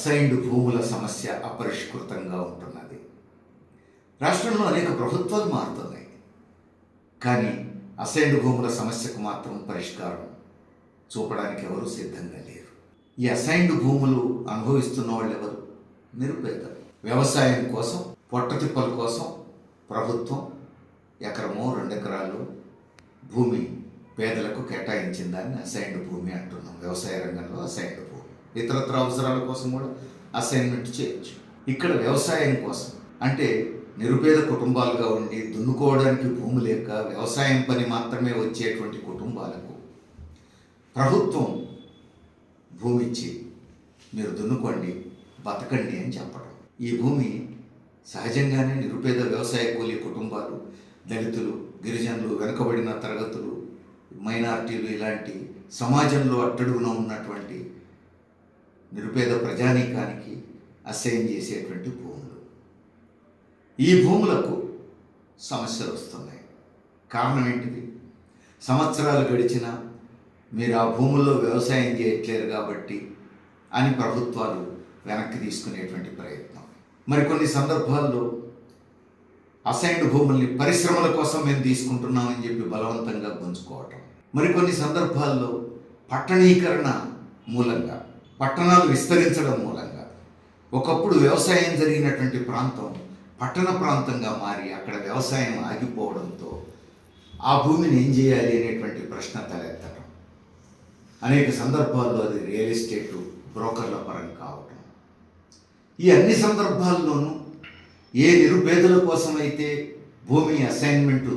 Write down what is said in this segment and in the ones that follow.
Assigned భూముల సమస్య అపరిష్కృతంగా ఉంటున్నది. రాష్ట్రంలో అనేక ప్రభుత్వాలు మారుతున్నాయి, కానీ అసైన్డ్ భూముల సమస్యకు మాత్రం పరిష్కారం చూపడానికి ఎవరు సిద్ధంగా లేరు. ఈ అసైన్డ్ భూములు అనుభవిస్తున్న వాళ్ళు ఎవరు? నిరుపేదలు. వ్యవసాయం కోసం, పొట్టతిప్పల కోసం ప్రభుత్వం ఎకరమో 2 ఎకరాలు భూమి పేదలకు కేటాయించిన దాన్ని అసైన్డ్ భూమి అంటున్నాం. వ్యవసాయ రంగంలో అసైన్డ్ భూమి, ఇతరత్ర అవసరాల కోసం కూడా అసైన్మెంట్ చేయొచ్చు. ఇక్కడ వ్యవసాయం కోసం అంటే నిరుపేద కుటుంబాలుగా ఉండి దున్నుకోవడానికి భూమి లేక వ్యవసాయం పని మాత్రమే వచ్చేటువంటి కుటుంబాలకు ప్రభుత్వం భూమి ఇచ్చి మీరు దున్నుకోండి, బతకండి అని చెప్పడం. ఈ భూమి సహజంగానే నిరుపేద వ్యవసాయ కూలీ కుటుంబాలు, దళితులు, గిరిజనులు, వెనుకబడిన తరగతులు, మైనారిటీలు ఇలాంటి సమాజంలో అట్టడుగున ఉన్నటువంటి నిరుపేద ప్రజానీకానికి అసైన్ చేసేటువంటి భూములు. ఈ భూములకు సమస్యలు వస్తున్నాయి. కారణం ఏంటిది? సంవత్సరాలు గడిచినా మీరు ఆ భూముల్లో వ్యవసాయం చేయట్లేరు కాబట్టి అని ప్రభుత్వాలు వెనక్కి తీసుకునేటువంటి ప్రయత్నం. మరికొన్ని సందర్భాల్లో అసైన్డ్ భూముల్ని పరిశ్రమల కోసం మేము తీసుకుంటున్నామని చెప్పి బలవంతంగా గుంజుకోవటం. మరికొన్ని సందర్భాల్లో పట్టణీకరణ మూలంగా, పట్టణాలు విస్తరించడం మూలంగా ఒకప్పుడు వ్యవసాయం జరిగినటువంటి ప్రాంతం పట్టణ ప్రాంతంగా మారి అక్కడ వ్యవసాయం ఆగిపోవడంతో ఆ భూమిని ఏం చేయాలి అనేటువంటి ప్రశ్న తలెత్తడం. అనేక సందర్భాల్లో అది రియల్ ఎస్టేటు బ్రోకర్ల పరం కావటం. ఈ అన్ని సందర్భాల్లోనూ ఏ నిరుపేదల కోసమైతే భూమి అసైన్మెంటు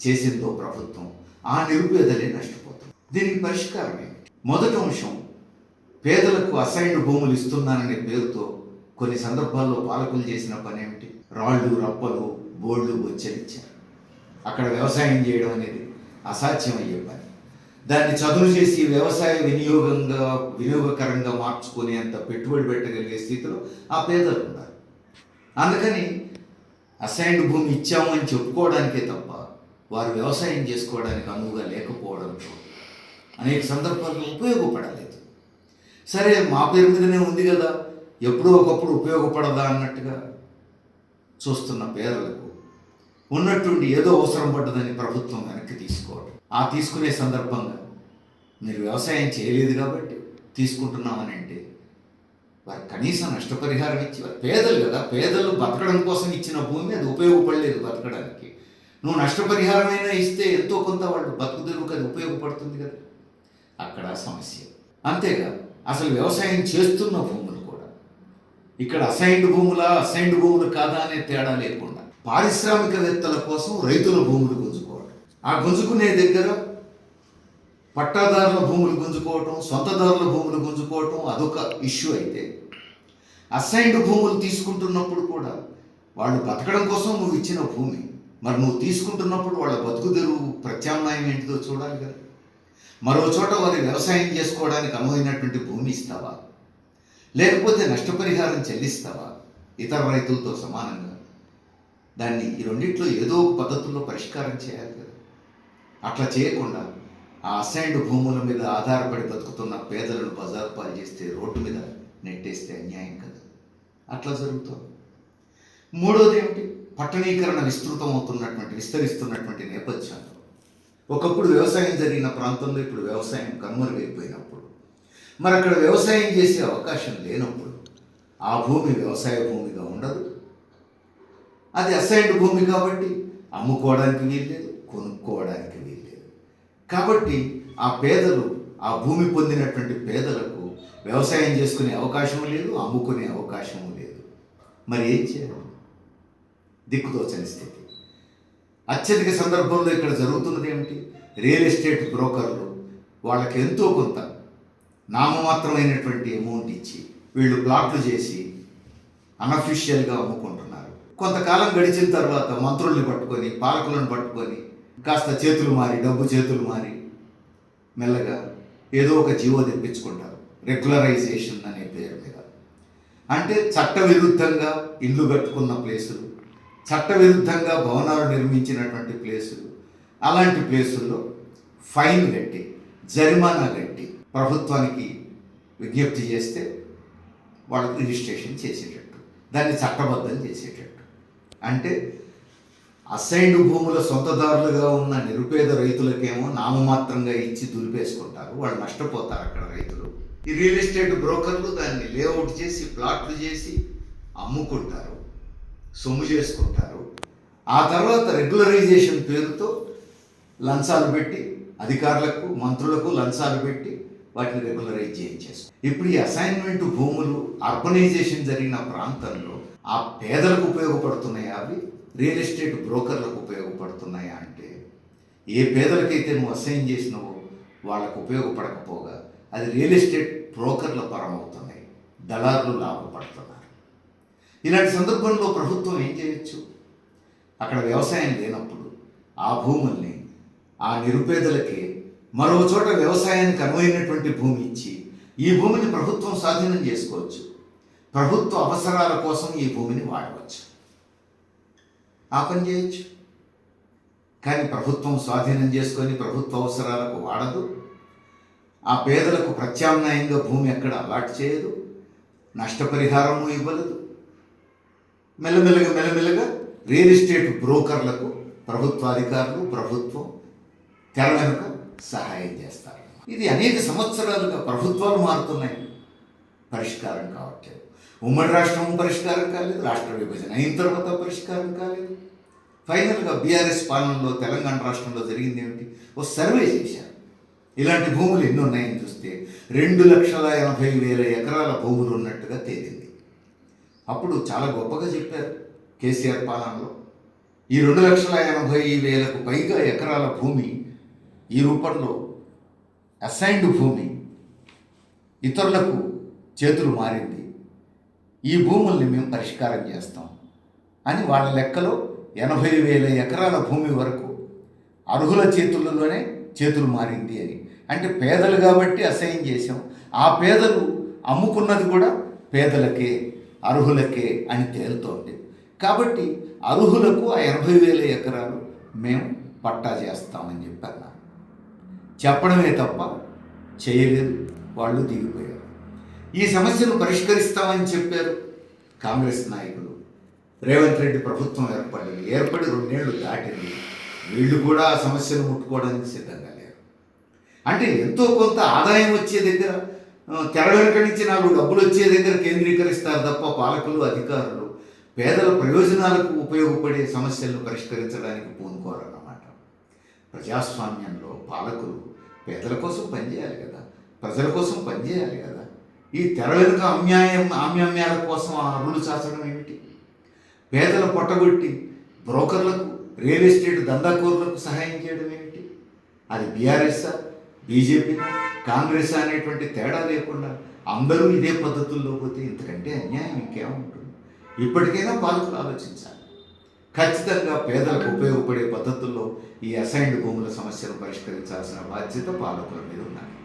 చేసిందో ప్రభుత్వం, ఆ నిరుపేదలే నష్టపోతుంది. దీనికి పరిష్కారం ఏంటి? మొదటి అంశం, పేదలకు అసైన్డ్ భూములు ఇస్తున్నాననే పేరుతో కొన్ని సందర్భాల్లో పాలకులు చేసిన పని ఏమిటి? రాళ్ళు, రప్పలు, బోర్డులు బొచ్చలిచ్చారు. అక్కడ వ్యవసాయం చేయడం అనేది అసాధ్యమయ్యే పని. దాన్ని చదువు చేసి వ్యవసాయ వినియోగకరంగా మార్చుకునే అంత పెట్టుబడి పెట్టగలిగే స్థితిలో ఆ పేదలు ఉన్నారు. అందుకని అసైన్డ్ భూమి ఇచ్చాము అని చెప్పుకోవడానికే తప్ప వారు వ్యవసాయం చేసుకోవడానికి అనువుగా లేకపోవడంతో అనేక సందర్భాల్లో ఉపయోగపడలేదు. సరే, మా పేరు మీదనే ఉంది కదా, ఎప్పుడో ఒకప్పుడు ఉపయోగపడదా అన్నట్టుగా చూస్తున్న పేదలకు ఉన్నట్టుండి ఏదో అవసరం పడ్డదని ప్రభుత్వం వెనక్కి తీసుకోవడం. ఆ తీసుకునే సందర్భంగా మీరు వ్యవసాయం చేయలేదు కాబట్టి తీసుకుంటున్నామని అంటే వారు కనీసం నష్టపరిహారం ఇచ్చి, వారు పేదలు కదా, పేదలు బతకడం కోసం ఇచ్చిన భూమి అది ఉపయోగపడలేదు బతకడానికి. నువ్వు నష్టపరిహారమైనా ఇస్తే ఎంతో కొంత వాళ్ళు బతుకుదెరువుకు అది ఉపయోగపడుతుంది కదా. అక్కడ సమస్య. అంతేకాదు, అసలు వ్యవసాయం చేస్తున్న భూములు కూడా ఇక్కడ అసైన్డ్ భూములు కాదా అనే తేడా లేకుండా పారిశ్రామికవేత్తల కోసం రైతుల భూములు గుంజుకోవడం, ఆ గుంజుకునే దగ్గర పట్టాదారుల భూములు గుంజుకోవటం, సొంతదారుల భూములు గుంజుకోవటం అదొక ఇష్యూ అయితే, అసైన్డ్ భూములు తీసుకుంటున్నప్పుడు కూడా వాళ్ళు బతకడం కోసం నువ్వు ఇచ్చిన భూమి, మరి నువ్వు తీసుకుంటున్నప్పుడు వాళ్ళ బతుకుదెరువు ప్రత్యామ్నాయం ఏంటిదో చూడాలి కదా. మరో చోట వారి వ్యవసాయం చేసుకోవడానికి అనువైనటువంటి భూమి ఇస్తావా, లేకపోతే నష్టపరిహారం చెల్లిస్తావా ఇతర రైతులతో సమానంగా? దాన్ని ఈ రెండిట్లో ఏదో ఒక పద్ధతుల్లో పరిష్కారం చేయాలి కదా. అట్లా చేయకుండా ఆ అసైన్డ్ భూముల మీద ఆధారపడి బతుకుతున్న పేదలను బజారు పాలు చేస్తే, రోడ్డు మీద నెట్టేస్తే అన్యాయం కదా. అట్లా జరుగుతుంది. మూడోది ఏమిటి? పట్టణీకరణ విస్తరిస్తున్నటువంటి నేపథ్యంలో ఒకప్పుడు వ్యవసాయం జరిగిన ప్రాంతంలో ఇప్పుడు వ్యవసాయం కనుమరుగైపోయినప్పుడు, మరి అక్కడ వ్యవసాయం చేసే అవకాశం లేనప్పుడు ఆ భూమి వ్యవసాయ భూమిగా ఉండదు. అది అసైన్డ్ భూమి కాబట్టి అమ్ముకోవడానికి వీల్లేదు, కొనుక్కోవడానికి వీల్లేదు. కాబట్టి ఆ పేదలు, ఆ భూమి పొందినటువంటి పేదలకు వ్యవసాయం చేసుకునే అవకాశం లేదు, అమ్ముకునే అవకాశం లేదు. మరి ఏం చేయాలి? దిక్కుతోచని స్థితి. అత్యధిక సందర్భంలో ఇక్కడ జరుగుతున్నది ఏమిటి? రియల్ ఎస్టేట్ బ్రోకర్లు వాళ్ళకి ఎంతో కొంత నామమాత్రమైనటువంటి అమౌంట్ ఇచ్చి వీళ్ళు ప్లాట్లు చేసి అనఫిషియల్గా అమ్ముకుంటున్నారు. కొంతకాలం గడిచిన తర్వాత మంత్రుల్ని పట్టుకొని, పాలకులను పట్టుకొని కాస్త డబ్బు చేతులు మారి మెల్లగా ఏదో ఒక జీవో తెప్పించుకుంటారు, రెగ్యులరైజేషన్ అనే పేరు మీద. అంటే చట్టవిరుద్ధంగా ఇల్లు కట్టుకున్న ప్లేసులు, చట్టవిరుద్ధంగా భవనాలు నిర్మించినటువంటి ప్లేసులు, అలాంటి ప్లేసుల్లో ఫైన్ కట్టి, జరిమానా కట్టి ప్రభుత్వానికి విజ్ఞప్తి చేస్తే వాళ్ళకి రిజిస్ట్రేషన్ చేసేటట్టు, దాన్ని చట్టబద్ధం చేసేటట్టు. అంటే అసైన్డ్ భూముల సొంతదారులుగా ఉన్న నిరుపేద రైతులకేమో నామమాత్రంగా ఇచ్చి దులిపేసుకుంటారు, వాళ్ళు నష్టపోతారు అక్కడ రైతులు. ఈ రియల్ ఎస్టేట్ బ్రోకర్లు దాన్ని లేఅవుట్ చేసి ప్లాట్లు చేసి అమ్ముకుంటారు, సొమ్ము చేసుకుంటారు. ఆ తర్వాత రెగ్యులరైజేషన్ పేరుతో లంచాలు పెట్టి అధికారులకు మంత్రులకు లంచాలు పెట్టి వాటిని రెగ్యులరైజ్ చేయించేస్తారు. ఇప్పుడు ఈ అసైన్మెంట్ భూములు అర్బనైజేషన్ జరిగిన ప్రాంతంలో ఆ పేదలకు ఉపయోగపడుతున్నాయా, అవి రియల్ ఎస్టేట్ బ్రోకర్లకు ఉపయోగపడుతున్నాయా అంటే, ఏ పేదలకైతే నువ్వు అసైన్ చేసినావో వాళ్ళకు ఉపయోగపడకపోగా అది రియల్ ఎస్టేట్ బ్రోకర్ల పరం అవుతున్నాయి, దళారులు లాభపడుతున్నారు. ఇలాంటి సందర్భంలో ప్రభుత్వం ఏం చేయొచ్చు? అక్కడ వ్యవసాయం లేనప్పుడు ఆ భూముల్ని ఆ నిరుపేదలకి మరో చోట వ్యవసాయానికి అనువైనటువంటి భూమి ఇచ్చి ఈ భూమిని ప్రభుత్వం స్వాధీనం చేసుకోవచ్చు, ప్రభుత్వ అవసరాల కోసం ఈ భూమిని వాడవచ్చు, ఆ పని చేయొచ్చు. కానీ ప్రభుత్వం స్వాధీనం చేసుకొని ప్రభుత్వ అవసరాలకు వాడదు, ఆ పేదలకు ప్రత్యామ్నాయంగా భూమి ఎక్కడ అలాట్ చేయదు, నష్టపరిహారము ఇవ్వలేదు. మెల్లమెల్లగా రియల్ ఎస్టేట్ బ్రోకర్లకు ప్రభుత్వాధికారులు, ప్రభుత్వం తెర వెనుక సహాయం చేస్తారు. ఇది అనేక సంవత్సరాలుగా ప్రభుత్వాలు మారుతున్నాయి, పరిష్కారం కావట్లేదు. ఉమ్మడి రాష్ట్రం పరిష్కారం కాలేదు, రాష్ట్ర విభజన అయిన తర్వాత పరిష్కారం కాలేదు. ఫైనల్గా బీఆర్ఎస్ పాలనలో తెలంగాణ రాష్ట్రంలో జరిగింది ఏమిటి? ఓ సర్వే చేశారు, ఇలాంటి భూములు ఎన్ని ఉన్నాయని చూస్తే 2,80,000 ఎకరాల భూములు ఉన్నట్టుగా తేలింది. అప్పుడు చాలా గొప్పగా చెప్పారు కేసీఆర్ పాలనలో, ఈ 2,80,000కు పైగా ఎకరాల భూమి ఈ రూపంలో అసైన్డ్ భూమి ఇతరులకు చేతులు మారింది, ఈ భూముల్ని మేము పరిష్కారం చేస్తాం అని వాళ్ళ లెక్కలో 80,000 ఎకరాల భూమి వరకు అర్హుల చేతుల్లోనే చేతులు మారింది అని. అంటే పేదలు కాబట్టి అసైన్ చేసాం, ఆ పేదలు అమ్ముకున్నది కూడా పేదలకే, అర్హులకే అని తేలుతోంది. కాబట్టి అర్హులకు ఆ 80,000 ఎకరాలు మేము పట్టా చేస్తామని చెప్పారు. చెప్పడమే తప్ప చేయలేదు, వాళ్ళు దిగిపోయారు. ఈ సమస్యను పరిష్కరిస్తామని చెప్పారు కాంగ్రెస్ నాయకులు. రేవంత్ రెడ్డి ప్రభుత్వం ఏర్పడి 2 ఏళ్ళు దాటింది, వీళ్ళు కూడా ఆ సమస్యను ముట్టుకోవడానికి సిద్ధంగా లేరు. అంటే ఎంతో కొంత ఆదాయం వచ్చే దగ్గర, తెర వెనుక నుంచి 4 డబ్బులు వచ్చే దగ్గర కేంద్రీకరిస్తారు తప్ప పాలకులు, అధికారులు పేదల ప్రయోజనాలకు ఉపయోగపడే సమస్యలను పరిష్కరించడానికి పూనుకోరన్నమాట. ప్రజాస్వామ్యంలో పాలకులు పేదల కోసం పనిచేయాలి కదా, ప్రజల కోసం పనిచేయాలి కదా. ఈ తెర వెనుక ఆమ్యామ్యాల కోసం ఆ అరువులు చాచడం ఏమిటి? పేదల పొట్టగొట్టి బ్రోకర్లకు, రియల్ ఎస్టేట్ దందాకోరులకు సహాయం చేయడం ఏమిటి? అది బీఆర్ఎస్, బీజేపీ, కాంగ్రెస్ అనేటువంటి తేడా లేకుండా అందరూ ఇదే పద్ధతుల్లో పోతే ఇంతకంటే అన్యాయం ఇంకేముంటుంది? ఇప్పటికైనా పాలకులు ఆలోచించాలి. ఖచ్చితంగా పేదలకు ఉపయోగపడే పద్ధతుల్లో ఈ అసైన్డ్ భూముల సమస్యను పరిష్కరించాల్సిన బాధ్యత పాలకుల మీద ఉన్నది.